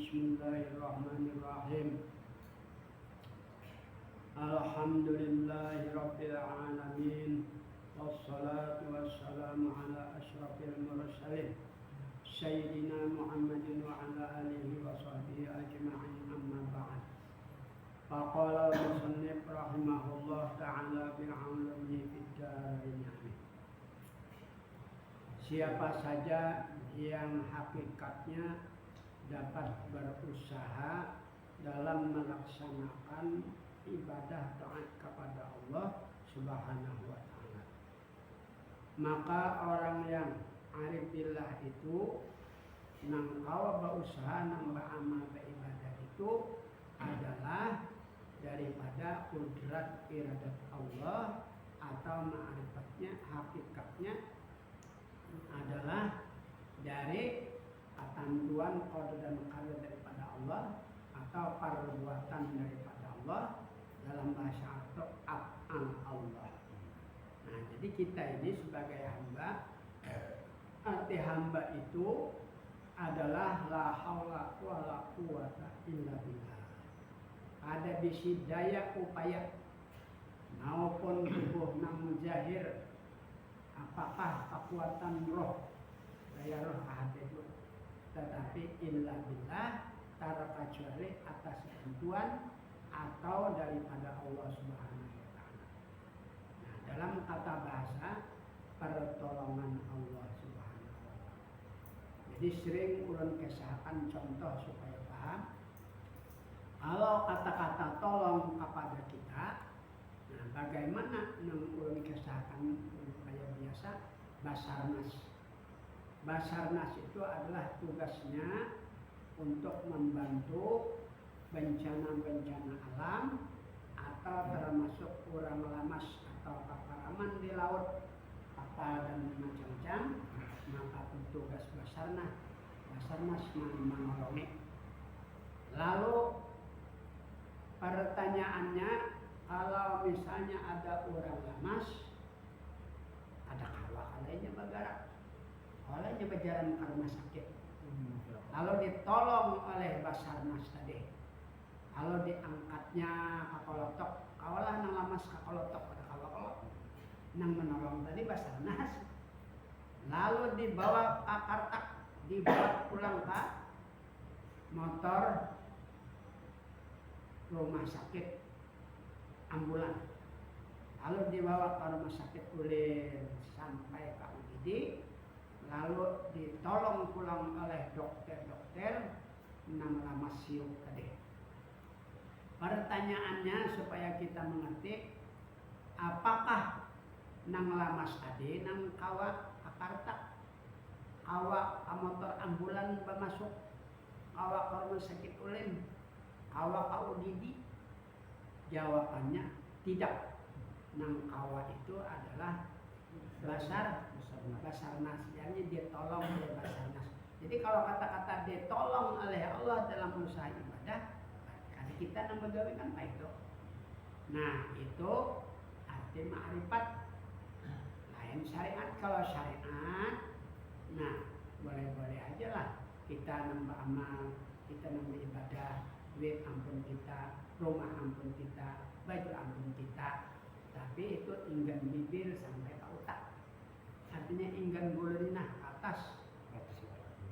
Bismillahirrahmanirrahim. Alhamdulillahirabbil alamin. Wassalatu wassalamu ala asyrafil mursalin sayyidina Muhammadin wa ala alihi wa sahbihi ajma'in, amma ba'd. Faqala al-musannif rahimahullah ta'ala bi'aunihi fid dharain. Siapa saja yang hakikatnya dapat berusaha dalam melaksanakan ibadah taat kepada Allah Subhanahu wa ta'ala, maka orang yang arif billah itu nang kawa berusaha nang beramal beribadah itu adalah daripada kudrat iradat Allah, atau ma'rifatnya hakikatnya adalah dari ketentuan qada dan qadar daripada Allah, atau perbuatan daripada Allah, dalam bahasa Arab af'al Allah. Nah, jadi kita ini sebagai hamba, arti hamba itu adalah la haula wala quwata illa billah. Ada bisi daya upaya maupun tubuh nang mujahir, apakah kekuatan roh, daya roh ada itu, tetapi illa billah, terkecuali atas bantuan atau daripada Allah Subhanahu wa ta'ala. Nah, dalam kata bahasa, pertolongan Allah Subhanahu wa ta'ala. Jadi sering ulun kesahkan contoh supaya paham. Kalau kata-kata tolong kepada kita, nah bagaimana ulun kesahkan kayak biasa, Basarnas. Basarnas itu adalah tugasnya untuk membantu bencana-bencana alam, atau termasuk kurang lamas atau keparaman di laut, kapal dan macam-macam, maka tugas Basarnas menolongi. Lalu pertanyaannya, kalau misalnya ada orang lamas, ada kawa kalanya bergerak, kalanya berjalan ke rumah sakit, lalu ditolong oleh Basarnas tadi, lalu diangkatnya kakolotok, kawalah nang lamas kakolotok, ada kawa nang menolong tadi Basarnas, lalu dibawa akartak, dibawa pulang ke motor rumah sakit ambulan, lalu dibawa ke rumah sakit Ulir sampai ke UGD, lalu ditolong pulang oleh dokter-dokter nang lamas siuk tadi. Pertanyaannya supaya kita mengerti, apakah nang lamas tadi nang kawa akartak, kawa motor ambulan bermasuk, kawa ke rumah sakit Ulim, Kawa kau didi? Jawabannya tidak. Nang kawa itu adalah Basarnas, yakni ditolong oleh Basarnas. Jadi kalau kata-kata ditolong oleh Allah dalam usaha ibadah, berarti kita nang begawe kan baik itu. Nah itu arti ma'rifat. Lain syariat. Kalau syariat, nah boleh-boleh aja lah kita nambah amal, kita nambah ibadah, duit ampun kita, rumah ampun kita, baju ampun kita. Tapi itu inggan bibir sampai ke otak. Artinya inggan bulu di ke atas.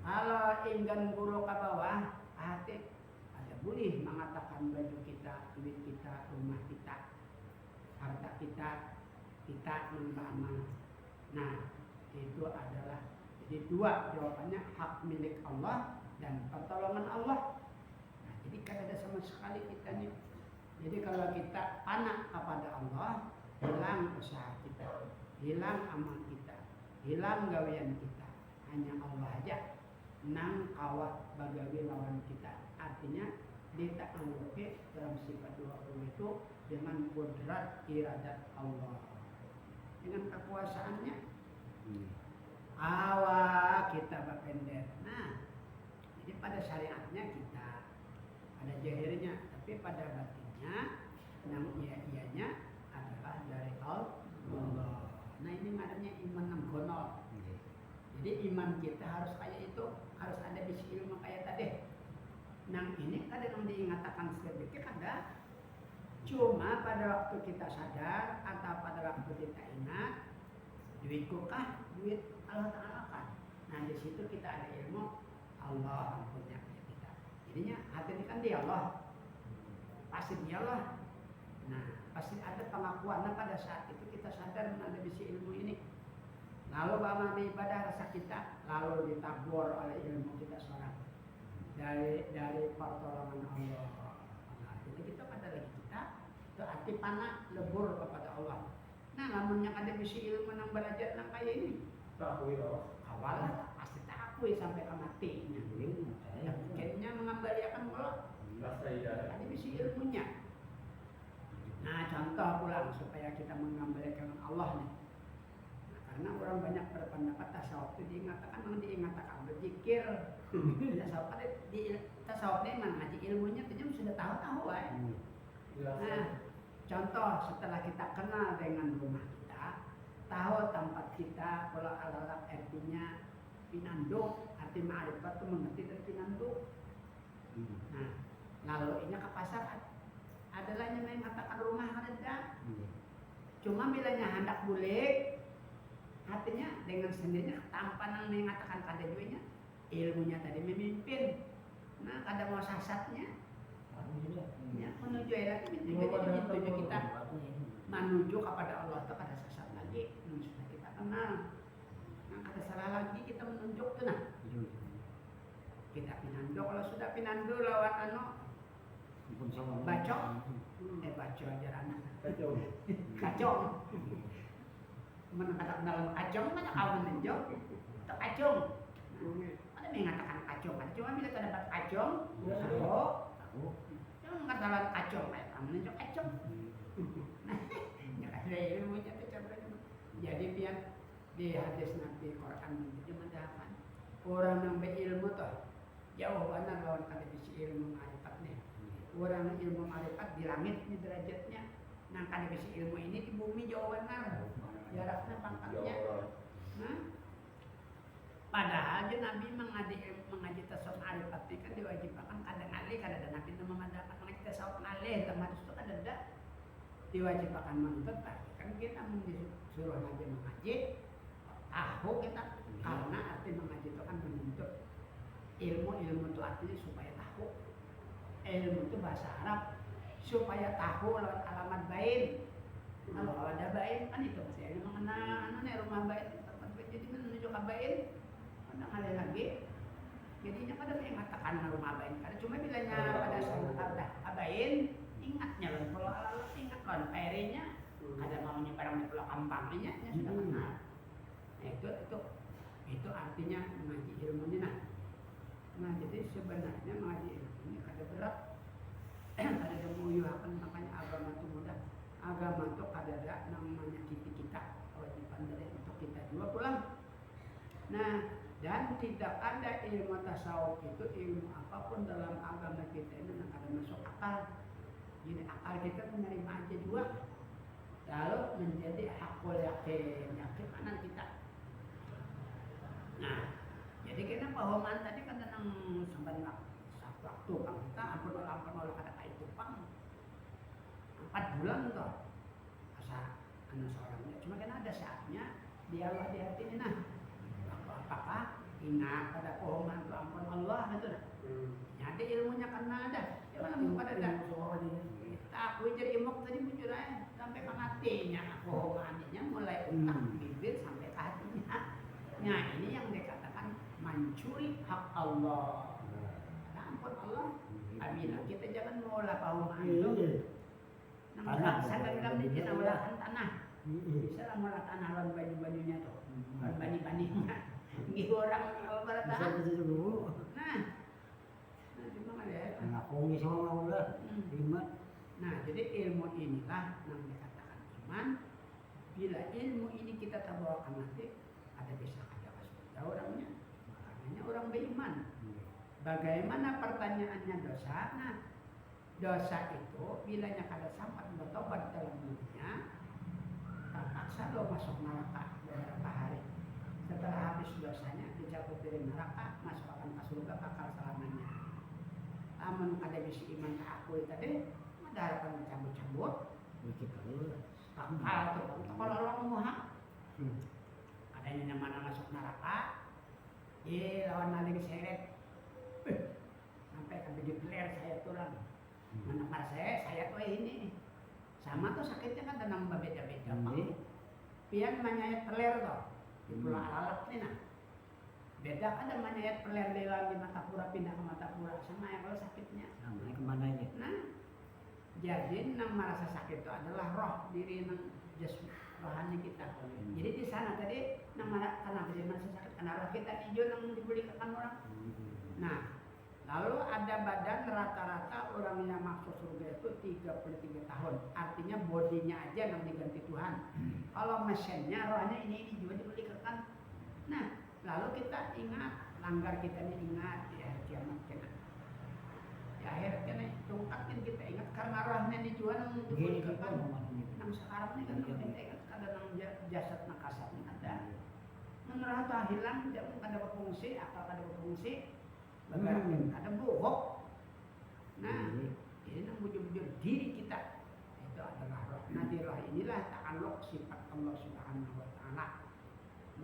Kalau inggan bulu ke bawah, hati ada boleh mengatakan baju kita, duit kita, rumah kita, harta kita, kita nambah amal. Nah itu adalah jadi dua jawabannya, hak milik Allah dan pertolongan Allah. Nah, jadi kan ada sama sekali kita nih. Jadi kalau kita panak kepada Allah, hilang usaha kita, hilang amal kita, hilang gawean kita. Hanya Allah aja nang kawat bagawi lawan kita. Artinya kita anggupi dalam sifat dua itu dengan kodrat iradat Allah, dengan kekuasaannya. Awak kita berpendek. Nah, jadi pada syariatnya kita ada jahirnya, tapi pada batinnya yang ianya adalah dari Allah. Nah ini namanya iman nanggonol. Jadi iman kita harus kayak itu, harus ada bisi ilmu kayak tadi. Nang ini kadang diingatakan sedikit ada. Cuma pada waktu kita sadar atau pada waktu kita ingat, duitku kah? Duit Allah Ta'ala kan. Nah di situ kita ada ilmu Allah punya kita. Jadinya hati ini kan dia Allah, pasti dia Allah. Nah pasti ada pengakuan. Nah pada saat itu kita sadar ada bisi ilmu ini. Lalu bagaimana ibadah rasa kita, lalu ditabur oleh ilmu kita seorang dari pertolongan Allah. Nah, jadi kita pada lagi kita itu arti panah lebur kepada Allah. Nah, namun yang ada bisi ilmu yang belajar yang kayak ini, takui loh. Awalnya pasti takui sampai ke matinya. Yang bikinnya mengembalikan Allah. Ada bisi ilmunya. Nah, contoh pulang supaya kita mengembalikan Allah nih. Nah, karena orang banyak berpendapat tasawuf itu diingatakan berzikir. Tasawuf tasawufnya memang ngaji ilmunya itu sudah tahu ya. Nah, contoh setelah kita kenal dengan rumah kita, tahu tempat kita, kalau alat artinya pinando, arti ma'rifat itu mengerti dari pinando. Nah, lalu ini ke pasar adalah yang mengatakan rumah ada. Cuma bilanya hendak boleh, hatinya dengan sendirinya tampanan mengatakan kada juanya, ilmunya tadi memimpin. Nah, kada mau sasatnya. Ya, menuju lagi menuju kita menuju kepada Allah itu kada sesat lagi. Sudah kita kenal. Nah, kada salah lagi kita menunjuk tuh nah. Kita pinando, kalau sudah pinando lawan bacok. Bacok aja anak. Kacong. Menengah dalam kacong mana kau menunjuk? Itu kacong. Ada mengatakan kacong. Cuma bila kita dapat kacong, tahu. Jangan dalam kacong, kamu menunjuk kacong. Nah, ada ilmunya itu contohnya. Jadi biar di hadis Nabi Quran itu mendapat orang yang berilmu tuh jauh benar lawan kada bisi ilmu ma'rifat nih. Orang ilmu ma'rifat di langit ini derajatnya. Nah kada bisi ilmu ini di bumi jauh benar. Jaraknya pangkatnya. Nah, padahal Nabi mengaji tasawuf ma'rifat itu kan diwajibkan kada ngalih, kada ada Nabi yang mengadakan mengaji tasawuf ngalih, termasuk itu kan ada diwajibkan menuntut kan kita disuruh Nabi mengaji, tahu kita karena arti mengaji itu kan menuntut ilmu itu artinya supaya tahu. Ilmu itu bahasa Arab supaya tahu lewat alamat bain. Kalau ada bain kan itu saya mengenal rumah bain tempat bain, jadi menuju ke bain ada kali lagi jadinya pada mengatakan rumah bain karena cuma bilanya pada saat ada bain ingatnya loh kalau ala ingat kan airnya ada maunya barang di pulau kampangnya ya sudah kenal. Nah itu artinya mengaji ilmu ini nah jadi sebenarnya mengaji ilmu ini kada berat apa namanya agama itu mudah. Agama itu kadada namanya kita kewajiban dari untuk kita juga pulang. Nah, dan tidak ada ilmu tasawuf itu ilmu apapun dalam agama kita ini yang ada masuk akal. Jadi akal kita menerima aja juga. Lalu menjadi hakul yakin mana kita. Nah, jadi kita pahaman tadi kan tentang sebenarnya waktu kan kita ampun oleh kata itu pang 4 bulan toh asa anu seorangnya cuma kan ada saatnya dia Allah di hati ini nah apakah ingat pada pahaman itu ampun Allah gitu nah nyata ilmunya karena ada ya malam pada ada kita aku jadi imok tadi muncul aja sampai ke hatinya pahamannya mulai utak bibir sampai ke hatinya. Nah ini yang dikatakan mencuri hak Allah. Ampun Allah, amina kita jangan mengolah pahaman itu. Tanah, saya ini kita olahkan tanah. Bisa lah mengolah tanah lawan baju-bajunya tuh, lawan bani-baninya. Ini orang beratahan. Nah, cuma ada. Aku ni sama Allah, iman. Nah, jadi ilmu inilah yang dikatakan iman. Bila ilmu ini kita bawakan nanti, ada bisa ada waspada orangnya. Makanya orang beriman. Bagaimana pertanyaannya dosa? Nah, dosa itu bilanya kada sampai bertobat dalam dunia, terpaksa lo masuk neraka beberapa hari. Setelah habis dosanya dicabut dari neraka, masuk akan ke surga kekal selamanya. Namun kada bisa iman ke aku tadi, ada harapan dicabut-cabut. Kekal tuh, kalau orang muha, adanya mana masuk neraka, lawan naling seret. Sampai kan dipeler saya tulang menekar saya tuh ini sama tuh sakitnya kan tenang beda-beda pian menyayat peler tuh di pulau alalak nih nah beda kan ada menyayat peler di mata pura pindah ke mata pura sama yang kalau sakitnya sama kemana aja nah jadi yang merasa sakit itu adalah roh diri yang jasmani rohani kita jadi di sana tadi karena dia merasa sakit karena roh kita hijau yang diberikan orang. Nah, lalu ada badan rata-rata orang yang masuk surga itu 33 tahun. Artinya bodinya aja yang diganti Tuhan. Kalau mesinnya, rohnya ini juga diberikan. Nah, lalu kita ingat, langgar kita ini ingat di akhir kiamat kita. Di akhir kita tungkatin kita ingat karena rohnya ini juga yang diberikan. Nah, sekarang ini kan kita ingat ada jasad nakasat ini ada. Menurut hilang, tidak ada berfungsi, akal ada berfungsi. Ada bohong. Nah, ini yang bujur-bujur diri kita itu adalah roh. Nah, di roh inilah ta'alluq sifat Allah Subhanahu wa taala.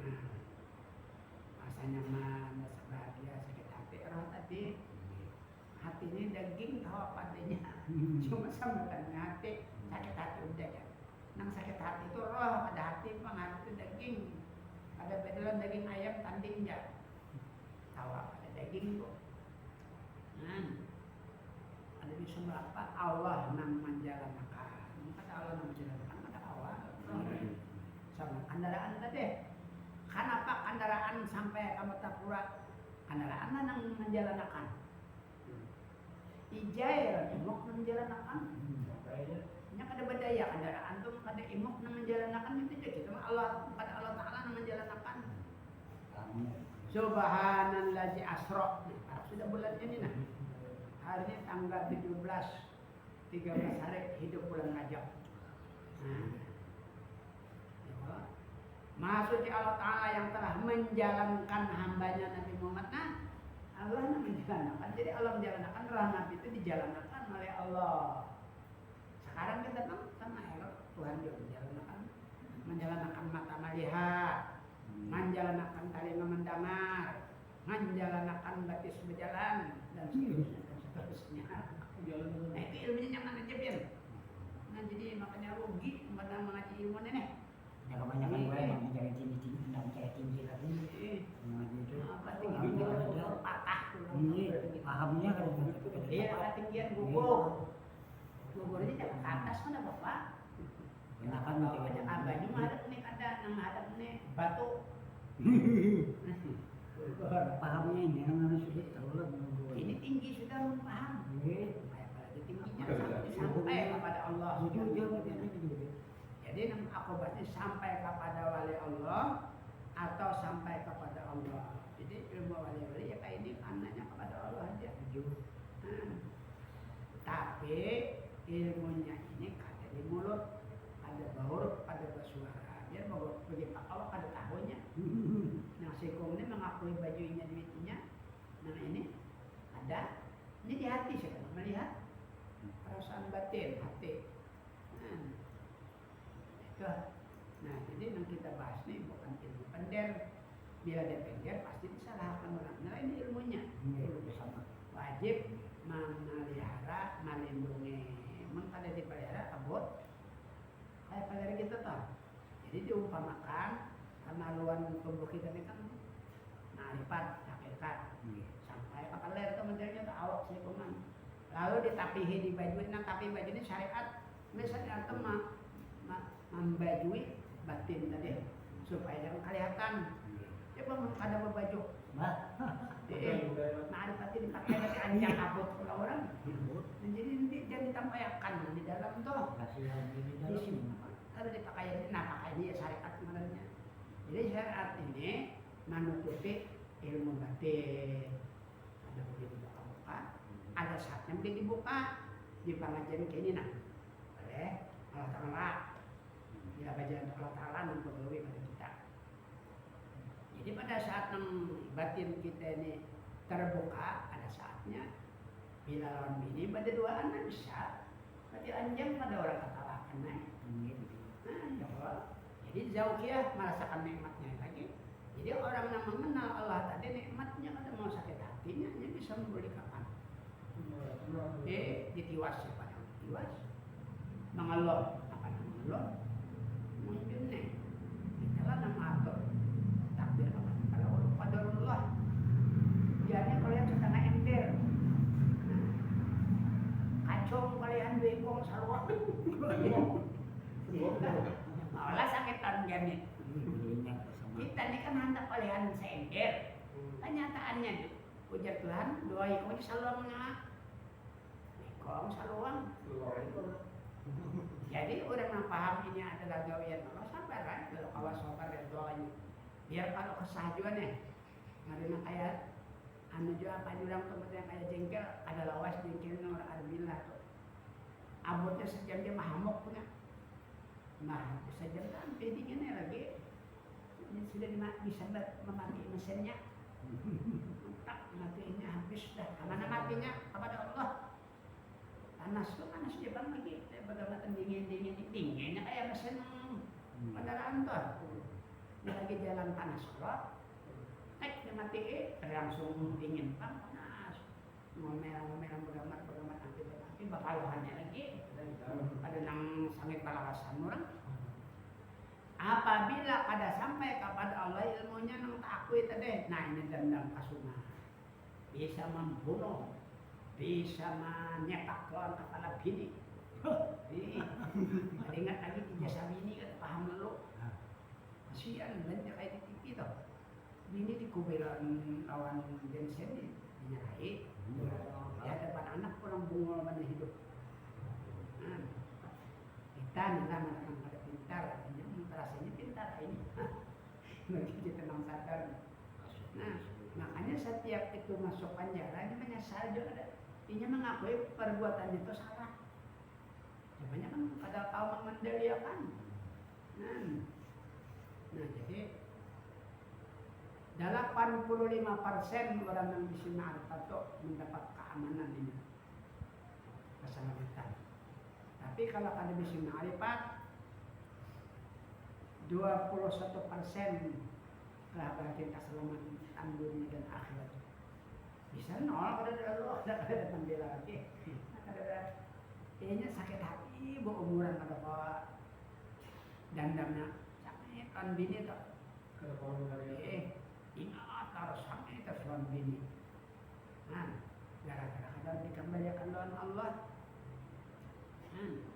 Nah, rasa nyaman, rasa bahagia, sakit hati, roh tadi. Hati ini daging tahu apa adanya. Cuma sambutannya hati, sakit hati udah ya. Nang sakit hati itu roh, ada hati pengaruh itu daging. Ada bedelan daging ayam tanding ya. Tahu apa ada daging kok. Nah, ada bisa berapa Allah yang menjalankan. Kata Allah yang menjalankan kata awal. Sama kendaraan tadi. Kenapa kendaraan sampai ke Matapura? Kendaraan yang menjalankan. Ijail imok menjalankan. Nya kada bedaya kendaraan tuh kada imok menjalankan itu aja kita Allah pada Allah Taala yang menjalankan. Subhanallazi asra. Sudah bulan ini nah. Hari ini tanggal 17 13 hari hidup bulan Rajab. Nah. Maksudnya Allah Ta'ala yang telah menjalankan hambanya Nabi Muhammad. Nah, Allah yang menjalankan. Jadi Allah menjalankan, roh Nabi itu dijalankan oleh Allah. Sekarang kita tahu sama elok Tuhan juga menjalankan mata melihat, menjalankan telinga mendengar, menjalankan batis berjalan dan seterusnya. Nah itu ilmunya nyaman aja Pian. Nah jadi makanya rugi pada mengaji ilmu ini. Ya kebanyakan gue yang mencari tinggi, tidak mencari tinggi lagi. Mengaji itu. Apa tinggi itu patah. Ini pahamnya kan. Iya ketinggian gugur. Gugurnya jangan ke atas mana bapak. Kenakan banyak abahnya ngadep nih ada yang ngadep nih batu. Pahamnya ini yang harus sudah tahu lah. Ini tinggi sudah paham. Ini Apalagi tingginya sampai sampai kepada wali Allah atau sampai kepada Allah. Jadi ilmu wali-wali ya kayak ini anaknya kepada Allah aja. Tapi ilmunya ini ada di mulut, ada baur, ada bersuara. Biar mau pergi Pak Allah ada tahunya. Nah si Kong ini mengakui bajunya duitnya. Nah ini ada. Ini di hati saya melihat perasaan batin hati. Itu. Nah jadi yang kita bahas ini bukan ilmu pender. Bila dia pender pasti disalahkan orang. Nah ini ilmunya. Ilmu sama. Wajib memelihara, melindungi. Mun pada dipelihara abot kayak pelihara kita tuh. Jadi diumpamakan kemaluan tubuh kita ini kan ma'rifat, hakikat. Sampai kapal leher itu menjadinya tuh awak sih kuman. Lalu ditapihi di baju. Nah tapi baju ini syariat. Misalnya itu membajui batin tadi supaya jangan kelihatan. Ya bang ada berbaju. Ma'rifat ini dipakai dari anjang abot kalau orang. Jadi jangan ditampaykan di dalam tuh. Di sini ada dipakai. Nah pakai dia syariat sebenarnya. Jadi syariat ini menutupi ilmu batin. Ada boleh dibuka-buka, ada saatnya boleh dibuka di pengajian kayak ini nah. Boleh Allah Ta'ala. Bila bagian Allah Ta'ala memperoleh pada kita. Jadi pada saat batin kita ini terbuka, ada saatnya bila lawan bini pada dua anak bisa. Berarti anjang pada orang katakan naik. Nah, jadi zauqiyah merasakan nikmatnya lagi. Jadi orang yang mengenal Allah tadi nikmatnya kada mau sakit hatinya, dia bisa memberi kapan. Ditiwas siapa yang ditiwas? Mengeluh, apa yang mengeluh? Mungkin nih, kita lah nama atur takdir apa? Kalau qadarullah, jadi kalian setengah ember, kacung kalian bengkong sarwa, malah sakitan jamin. Kita ini kan hendak kalian seember, kenyataannya ujar Tuhan, doa ikut saluangnya, bengkong saluang. Jadi orang yang paham ini adalah gawian Allah sabar kan kalau kawas sabar dan doanya. Biar kalau kesajuan ya, karena kayak anu juga apa orang kemudian kayak jengkel ada lawas jengkelnya orang alhamdulillah tuh. Abotnya sejam dia mahamok punya. Nah sejam kan dinginnya lagi. Ini sudah bisa memati mesinnya. Tak matinya habis dah. Kemana matinya kepada Allah. Panas tuh panas dia bang lagi. Bagaimana dinginnya kayak mesin kendaraan tuh. Dia lagi jalan panas kalau dia mati langsung dingin bang panas. Ngomel begamat nanti bakaluhannya lagi. Ada nang sangit balawasan orang. Apabila kada sampai kepada Allah ilmunya nang takui tadi. Nah ini dendam kasuna. Bisa membunuh, bisa menyepak lawan kepala bini. Ingat lagi ijazah bini kan paham dulu. Kasihan banyak kayak di TV tuh. Bini dikubilan lawan bensin dinyalahi. Ya depan anak kurang bungol mana hidup. Kita nila mana pada pintar, rasanya pintar ini. Nanti kita tenang sadar. Nah, makanya setiap itu masuk penjara ini menyesal juga ada. Ini mengakui perbuatannya itu salah. Sebenarnya kan ada kaum mengendalikan. Nah jadi 85% orang yang di sini mendapat keamanan ini, keselamatan. Tapi kalau kada bisa ma'rifat 21% telah berarti keselamatan dunia dan akhirat. Bisa nol kada ada pembela lagi. Kada kayaknya sakit hati berumuran kada bawa dandamnya sakit kan bini tuh. Ingat harus sakit terus bini. Nah, gara-gara kada dikembalikan lawan Allah.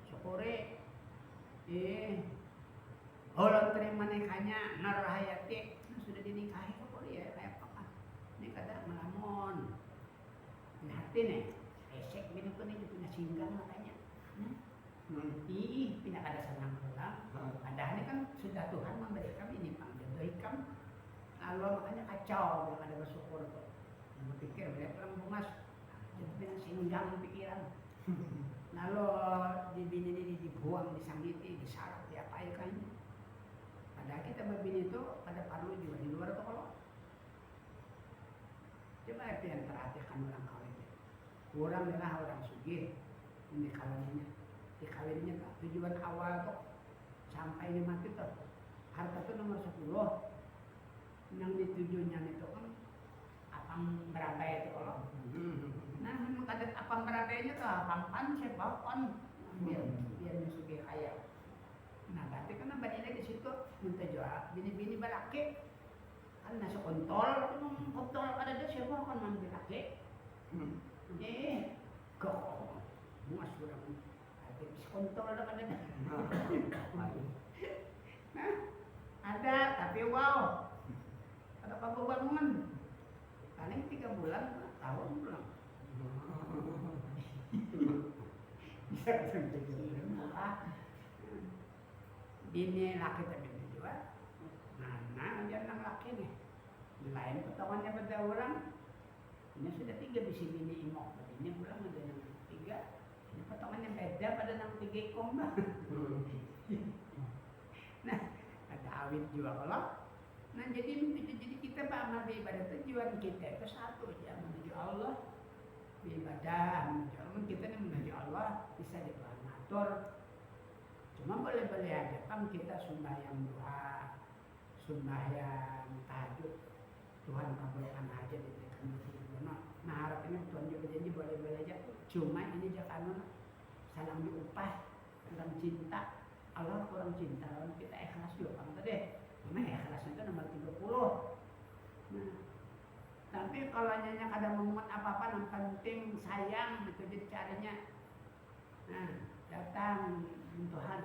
Syukuri Allah terima nikahnya Narahayati sudah dinikahi syukuri ya kayak apa ini kada melamun ini hati nih esek bini pun ini punya singgang makanya Ih, pindah kada senang pulang. Padahal ini kan sudah Tuhan memberikan ini pangjodohikam. Lalu makanya kacau bilang ada bersyukur tuh. Yang berpikir melihat orang bungas, jadi dengan singgang pikiran. Lalu di bini ini dibuang, disangiti, disalak, diapakan. Padahal kita berbini itu pada perlu juga di luar tuh kalau. Coba itu yang terhatikan orang kawin. Kurang adalah orang sugih ini kawinnya. Dikawinnya tujuan awal tuh sampai ini mati tuh harta tuh nomor 10 yang ditujunya itu kan apang berabai itu kalau nah memang ada apang berabainya tuh apang pan sepakon biar musuh kaya. Nah berarti kan abadnya di situ minta jual bini-bini balaki kan nasi kontol itu kontol ada dia siapa kan mampu laki kok muas kurang kontol ada kan ada. Nah, ada tapi wow. Ada bangun paling 3 bulan, tahun pulang. Bisa sampai bulan. Bini laki tapi dijual. Nah, jangan laki nih. Lain potongannya pada orang. Ini sudah 3 bisi bini imok. Ini pulang ada yang 3. Potongannya beda pada 6 ekor bah. Nah, ada awit juga kalau. Nah, jadi kita beramal ibadah tujuan kita itu satu aja menuju Allah. Ibadah menuju Allah kita ini menuju Allah bisa diatur. Cuma boleh-boleh aja kan kita sembahyang doa, sembahyang tahajud. Tuhan kabulkan aja diberikan rezeki. Nah, harap ini Tuhan juga janji boleh-boleh aja. Cuma ini jangan salam diupah, kurang cinta. Allah kurang cinta, lawan kita ikhlas juga kan tadi. Cuma ikhlasnya itu nomor 30. Nah, tapi kalau nyanyi kadang memuat apa-apa yang penting sayang itu jadi caranya. Nah, datang Tuhan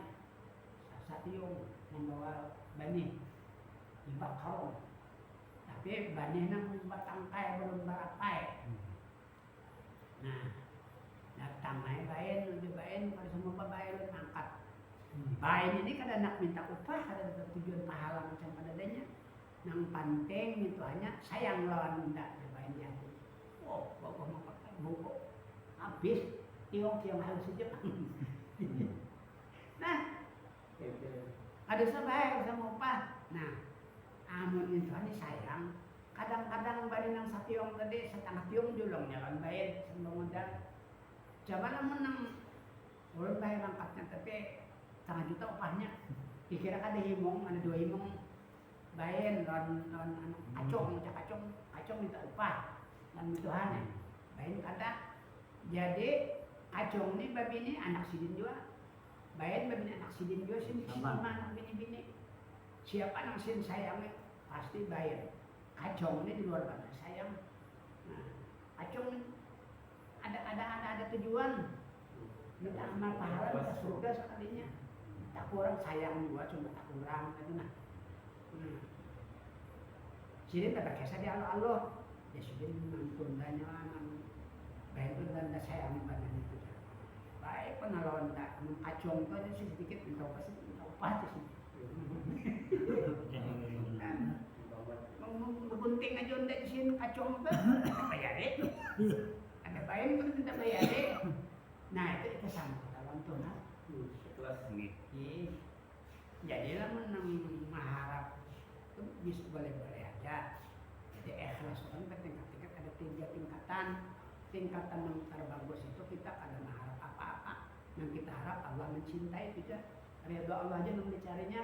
Satiyong membawa bani ibak karung. Tapi bani nang batangkai belum barapai. Nah, datang naik bayin, lebih bayin pada semua bayin angkat. Bayin ini kada nak minta upah, ada tujuan pahala macam pada adanya. Nang penting itu hanya sayang lawan minta bayin dia. Oh, bagus makan bungkuk. Habis tiong-tiong halus saja. Nah, ada sebaik sama upah. Nah, amun itu hanya sayang. Kadang-kadang bayin nang sationg tadi setengah tiong julungnya kan bayin sebelum modal. Coba namun nang ulun bayar angkatnya tapi 1,5 juta upahnya. Dikira ada himong, ada 2 himong bayin lawan kacung minta upah dan Tuhan bayin kada. Jadi kacung ni babi ni anak sidin juga. Bayin babi ni anak sidin juga sini anak bini-bini. Siapa nang sin sayangnya pasti bayin. Kacung ni di luar mana sayang. Nah, kacung ada tujuan. Minta amal pahala minta surga sekalinya. Tak kurang sayang juga cuma tak kurang itu nah. Sini tak berkesa di Allah. Ya sudah nantun danya baik pun dan sayang pada itu. Baik penalon tak kacung tu aja sedikit minta upah sih. Gunting aja untuk di sini kacung tu bayarin. Ada bayin pun minta bayarin. Nah itu kita sama dalam tuh nah. Kelas ini. Jadilah menang mengharap itu bisa boleh-boleh aja. Jadi ikhlas kan tingkat-tingkat ada 3 tingkatan. Tingkatan yang terbagus itu kita kada mengharap apa-apa. Yang kita harap Allah mencintai kita. Ridho Allah aja yang dicarinya.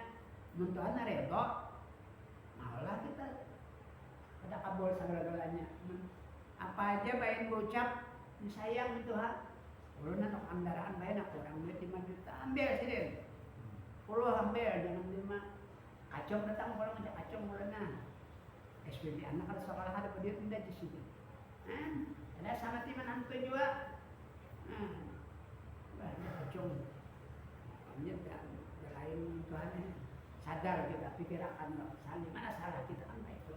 Muntuhan ridho. Maulah kita ada kabul segala-galanya. Apa aja bayin ucap disayang Tuhan. Ulun nak kendaraan bayin aku orang duit 5 juta ambil sini. 10 ambil jangan 5. Kacung datang kalau macam kacung mulanya. SPB anak kalau sekolah ada dia pindah di sini. Ada sama tim menantu juga. Kacung. Kami lain Tuhan sadar kita pikirkan saling mana salah kita kan baik tu.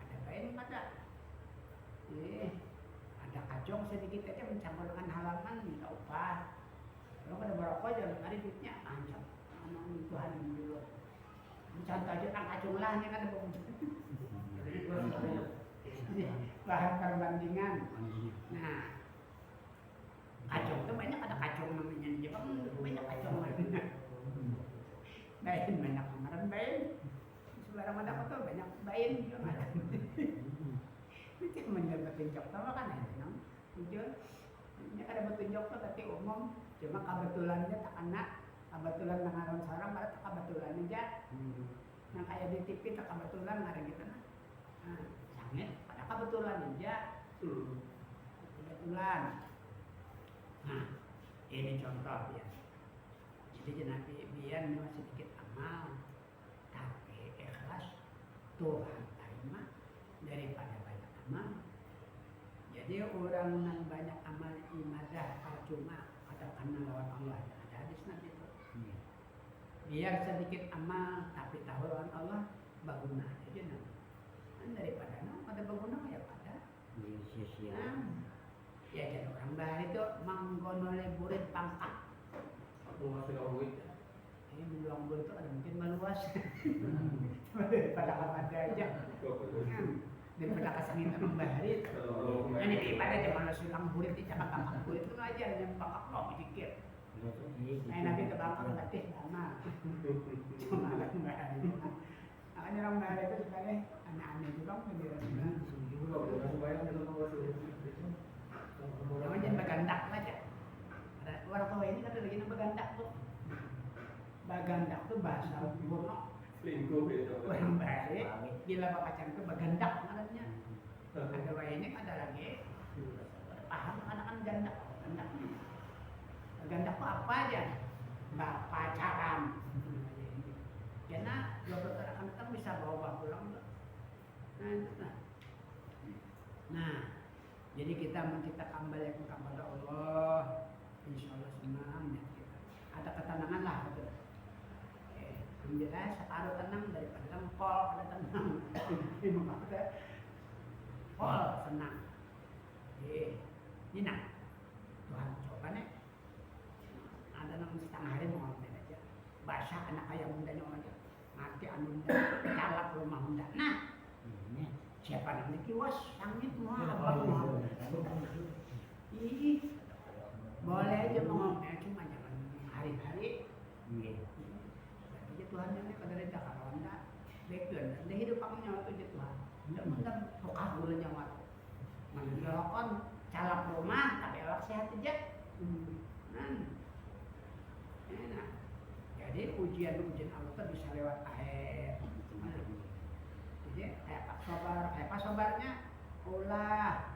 Ada bayin pada. Ada kacung sedikit aja mencampurkan halaman minta upah. rokok jangan hari duitnya ancam. Anak Tuhan dulu. Contoh aja kan kacung lah ini kan ada bahan perbandingan. Nah, kacung itu banyak ada kacung namanya di Jepang banyak kacung namanya. Bain banyak kemarin bain. Sebarang ada apa tuh banyak bain juga ada. Itu menjaga tunjuk sama kan ya, nong. Tujuh. Ini ada petunjuk tuh tapi umum. Cuma kebetulannya tak kena. Kebetulan mengarang seorang malah tak kebetulan aja. Yang kayak di TV tak kebetulan ngarang gitu nah. Sangit pada kebetulan aja. Kebetulan. Nah, ini contoh ya. Jadi Nabi biar masih sedikit amal, tapi ikhlas Tuhan terima daripada banyak amal. Jadi orang yang banyak amal ibadah percuma katakanlah lawan Allah. Ada hadis Nabi itu. Biar sedikit amal tapi tahu lawan Allah baguna aja nah. Daripada ada baguna ya pada. Ya jadi orang bahar itu menggonole burit pangkat. Ini meluang burit itu ada mungkin meluas. Daripada ada aja. Daripada kasangin orang bahar itu. Ini daripada zaman sulang burit itu jangan pangkat burit itu aja yang pangkat lo pikir. Nah Nabi ke bangkang berarti sama. Cuma ada bahar itu. Makanya orang bahar itu sebenarnya aneh-aneh juga menjadi. Namanya jangan begandak aja. Ada orang tua ini kan ada lagi yang begandak tuh. Begandak tuh bahasa Bono. Orang baik, gila bakacang tuh begandak namanya. Ada ini ada lagi. Paham anak-anak gandak. Gandak tuh apa aja? Pacaran. Karena dokter akan bisa bawa pulang. Nah, jadi kita mencipta kembali kepada Allah, insya Allah senang ya kita. Ada ketenangan lah betul. Jelas separuh tenang daripada lempol ada tenang. Maksudnya pol senang. Ini nah, Tuhan coba nih. Ada nang setengah hari mau ngomongin aja. Bahasa anak ayah mundanya aja. Mati anunda, calap rumah munda. Nah, siapa namanya kiwas sangit mau abang mau. Ih, boleh aja ngomongnya cuma jangan hari-hari. Jadi Tuhan ini pada reda kalau anda bekerja, anda hidup kamu nyawa itu Tuhan. Anda buka dulu nyawa. Menjelokon calap rumah tapi awak sehat aja. Nah, jadi ujian Allah bisa lewat air. Jadi kayak apa sobarnya ulah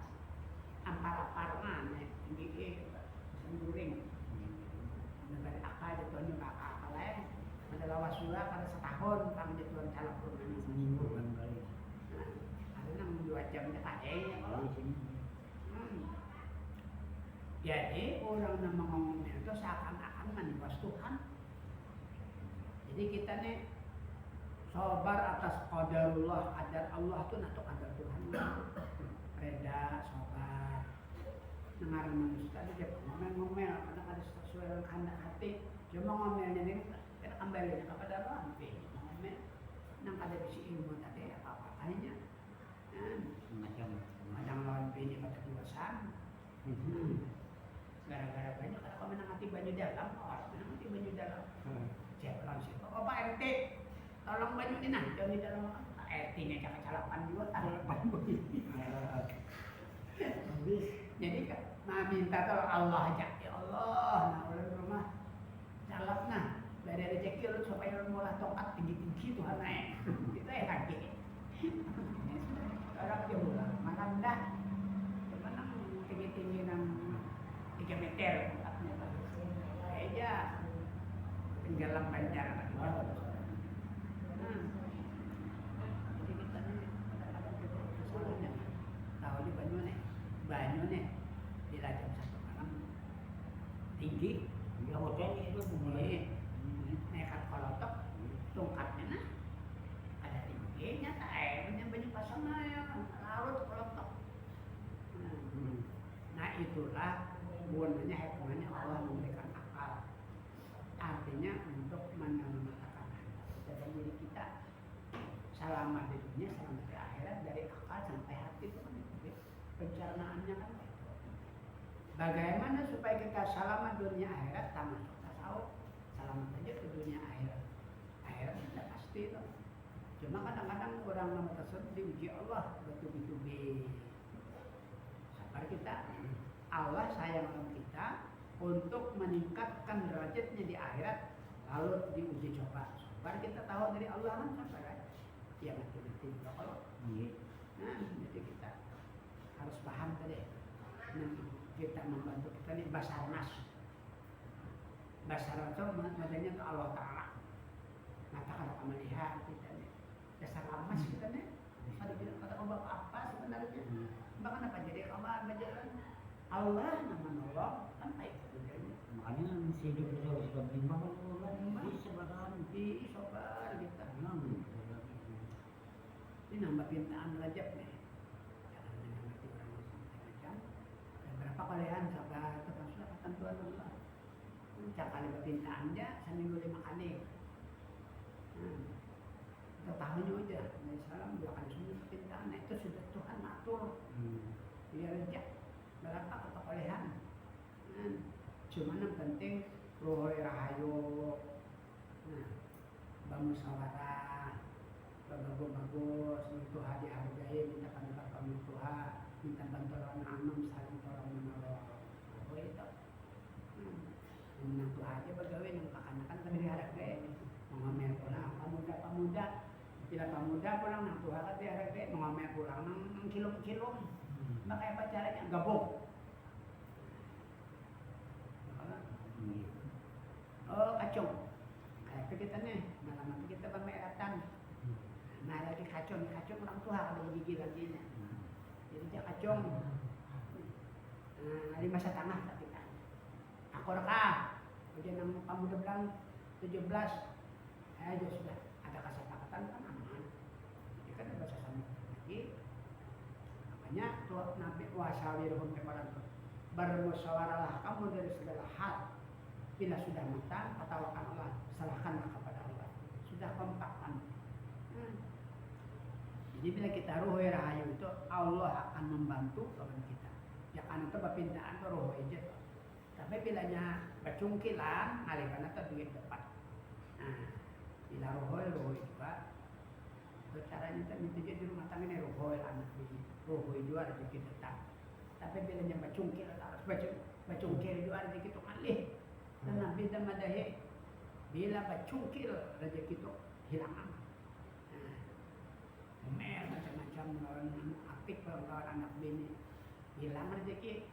ampar-aparan tinggi senduring dari akal jatuhnya ke akal lain ada lawas juga pada setahun kami jatuhan calap rumah seminggu ada yang 2 jamnya kayaknya kalau jadi orang yang ngomongnya itu seakan-akan meniwas Tuhan. Jadi kita nih sabar atas qadarullah, qadar Allah itu nato qadar Tuhan. Reda, sabar. Dengar manusia dia ngomel-ngomel karena ada sesuai dengan kehendak hati. Cuma ngomelnya ini kan kembali kepada Allah. Ngomel. Nang ada bisi ilmu tadi apa-apa hanya. Macam lawan ini pada kuasaan. Gara-gara banyak kalau kau menang hati banyu dalam, orang menang hati banyu dalam. Siapa langsung? Oh Pak RT, tolong banyu ini nah, jangan di dalam Pak RT nya jangan calapan juga, calapan Jadi kan, minta tolong Allah aja, ya Allah, nah orang rumah calap nah, dari rezeki lu supaya lu mulai tongkat tinggi-tinggi Tuhan naik, itu ya lagi. Orang dia mulai, makan dah, mana tinggi-tinggi nang 3 meter, aja tinggalan panjang lagi. Jadi kita nih kadang-kadang kita soalnya tahu di banyu nih di lajang satu malam tinggi, ya hotel itu mulai nekat kolotok, tongkatnya nah ada tingginya, tak airnya banyak pasang ya larut kolotok. Nah itulah gunanya hikmahnya Allah memberikan akal artinya untuk menyelamatkan kita dan diri kita selamat di dunia, selamat di akhirat, dari akal sampai hati itu kan pencernaannya kan. Bagaimana supaya kita selamat dunia akhirat, termasuk tasawuf selamat aja ke dunia akhirat. Akhirat kita pasti itu. Cuma kadang-kadang orang nama tersebut diuji Allah bertubi-tubi. Sabar kita, Allah sayang sama kita untuk meningkatkan derajatnya di akhirat, lalu diuji coba. Sabar kita tahu dari Allah kan sabar aja. Ya nanti juga kalau. Nah, jadi kita harus paham tadi. Nah, kita membantu kita ini Basarnas. Basarnas itu madanya ke Allah Ta'ala. Mata kalau melihat kita nih dasar lamas kita nih. Ada bilang kata obat apa sebenarnya? Bahkan apa jadi kabar berjalan Allah nama Allah kan baik sebenarnya. Makanya si hidup itu harus berbimbang Allah. Di sobar kita. Ini nambah pintaan Rajab nih. Jangan mengerti orang macam-macam. Dan berapa kalian sabar termasuk ketentuan Allah. Setiap kali berpintaan dia seminggu 5 kali. Tahunnya aja dari salam 2 kali seminggu berpintaan. Itu sudah Tuhan atur. Dia rejak berapa kepekolehan. Cuman yang penting rohoi rahayu. Nah, bermusyawarah, bagus-bagus, Tuhan dihargai, minta pendapat kamu Tuhan, minta bantuan anom, saling tolong menolong. Oh itu. Menang Tuhan aja bergawe nang kakanakan kan dihargai. Mengamer pulang pemuda, bila pemuda pulang nang Tuhan kan dihargai, mengamer pulang nang kilom-kilom. Maka apa caranya? Gabung. Oh kacung. Kayak kita nih, malam nanti kita pameratan. Nah lagi kacung orang tua kalau gigi lagi nya. Jadi dia kacung. Di masa tengah kita. Aku rekah. Kemudian nang pemuda bilang 17. Aja sudah ada kesepakatan kan aman. Jadi kan bahasa sama lagi. Makanya tuh Nabi wasyawirhum kepada bermusyawarahlah kamu dari segala hal. Bila sudah matang, katakan Allah, serahkanlah kepada Allah. Sudah kompak kan. Jadi bila kita ruhoi rahayu itu Allah akan membantu kawan kita. Ya kan itu perpintaan itu ruhoi aja. Tapi bilanya bercungkilan, alihkan itu duit dapat. Nah, bila ruhoi juga. Itu caranya kita minta di rumah tangga ini ruhoi anak ini. Ruhoi juga rezeki tetap. Tapi bilanya bercungkil harus bercungkil juga rezeki itu alih. Dan Nabi dan madahi bila bercungkil rezeki itu hilang. Mer macam-macam lawan apik lawan anak bini hilang rezeki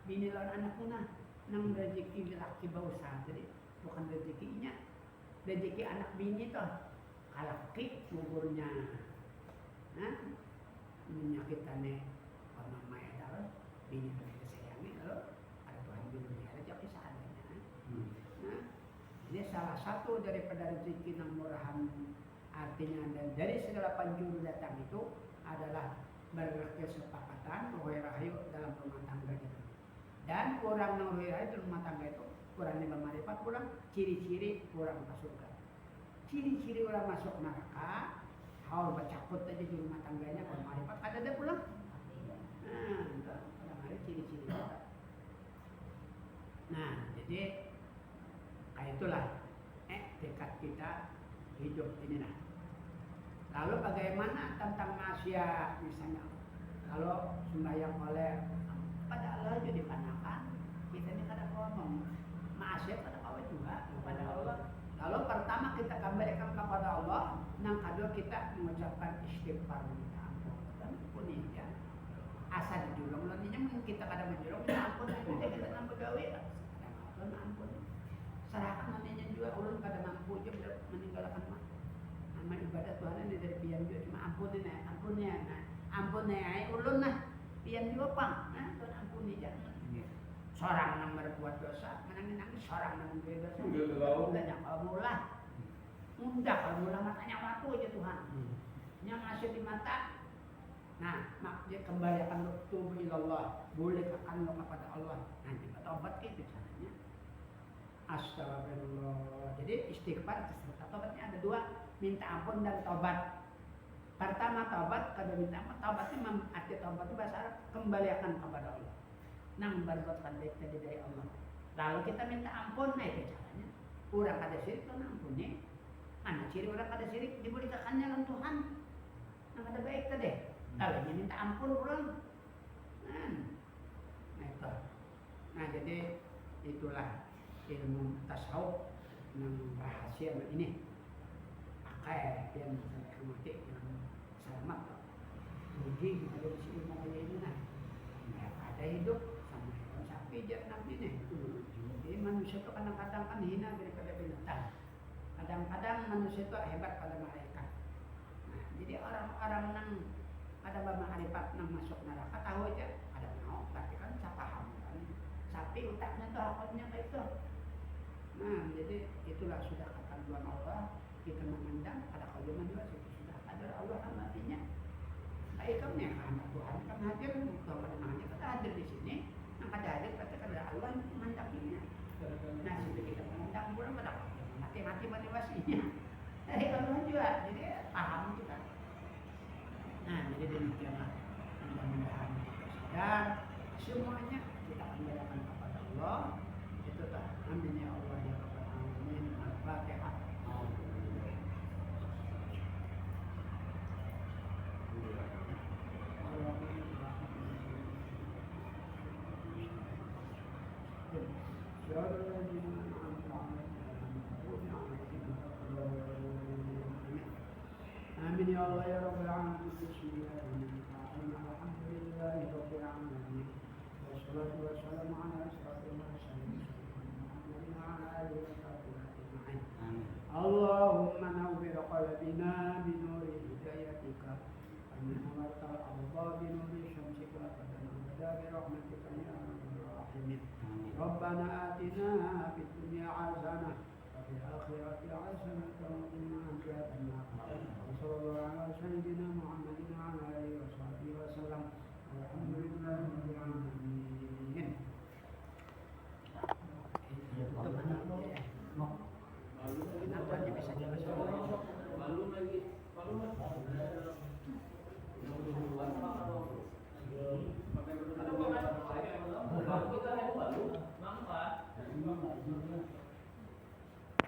bini lawan anaknya nang rezeki laki bausa jadi bukan rezekinya rezeki anak bini toh kalaki gugurnya menyakitane sama maya dah bini begitu sayangi lalu ada Tuhan bini rezeki seadanya ini salah satu daripada rezeki nang murahan. Artinya dari segala penjuru datang itu adalah berkesepakatan ruhoi rahayu dalam rumah tangga itu. Dan orang yang ruhoi rahayu dalam rumah tangga itu kurang lima marifat, kurang ciri-ciri orang masuk surga. Ciri-ciri orang masuk neraka, haul bercakut aja di rumah tangganya kalau marifat ada dia pulang. Ada ciri-ciri. Nah, jadi kayak itulah dekat kita hidup ini nah. Lalu bagaimana tentang maksiat misalnya? Kalau sembahyang oleh pada Allah jadi panakan, kita ini kadang ngomong maksiat pada Allah juga kepada Allah. Lalu pertama kita kembalikan kepada Allah, yang kedua kita mengucapkan istighfar minta ampun. Dan ampuni ya. Asal dijulung nantinya mungkin kita kadang menjulung minta ampun aja kita nambah gawe. Kadang ampun. Serahkan nantinya juga ulun pada mampu juga meninggalkan amal ibadah Tuhan ini dari pian juga cuma ampunnya ulun nah pian juga pang Tuhan ampuni jangan seorang yang berbuat dosa menangis seorang yang berbuat dosa banyak kamulah mudah kamulah matanya waktu aja Tuhan yang masih di mata nah dia kembalikan tubuh ilallah boleh akan kepada Allah nanti bertobat gitu caranya Astagfirullah. Jadi istighfar serta tobatnya ada dua, minta ampun dan tobat. Pertama tobat, kedua minta ampun. Tobatnya arti tobat itu bahasa Arab kembalikan kepada Allah. Nang berbuat baik tadi dari Allah. Lalu kita minta ampun, nah itu caranya. Urang kada syirik tuh ampuni. Mana ciri orang kada syirik diberikannya oleh Tuhan. Nang kada baik tadi. Lalu minta ampun orang. Nah itu. Nah jadi itulah ilmu tasawuf yang rahasia ini. Pakai yang sampai mati yang selamat. Rugi kita dari si ilmu kaya ini nah. Ada hidup sama hewan sapi jangan nanti nih. Jadi manusia itu kadang-kadang kan hina daripada binatang. Kadang-kadang manusia itu hebat pada malaikat. Nah, jadi orang-orang yang pada makrifat yang masuk neraka tahu aja ada mau, tapi kan saya paham kan. Sapi utaknya tuh akutnya kayak itu. Nah, jadi itulah sudah kata Tuhan Allah kita memandang pada kaluman juga sudah ada Allah kan artinya. Baik kan ya anak Tuhan kan hadir untuk menangani kita hadir di sini. Yang ada hadir kata ada Allah memandanginya. Nah, sudah kita memandang bukan pada mati motivasinya dari Allah juga, jadi paham kita. Nah, jadi demikianlah. Mudah-mudahan kita sadar semuanya kita kembalikan kepada Allah. Itu tak. Amin ya Allah ya Rabbal Alamin. Al-Fatihah. آمين يا الله يا رب العالمين. بسم الله الرحمن الرحيم. الحمد لله رب العالمين والصلاة والسلام على أشرف المرسلين محمد وعلى آله وصحبه أجمعين. اللهم نور قلبنا بنور هدايتك ومن نورت الأرض بنور شمسك وتنبدا برحمتك يا أرحم الراحمين. ربنا آتنا في الدنيا حسنة وفي الآخرة حسنة وقنا عذاب النار. وصلى الله على سيدنا محمد وعلى آله وصحبه وسلم. والحمد لله رب العالمين. Kita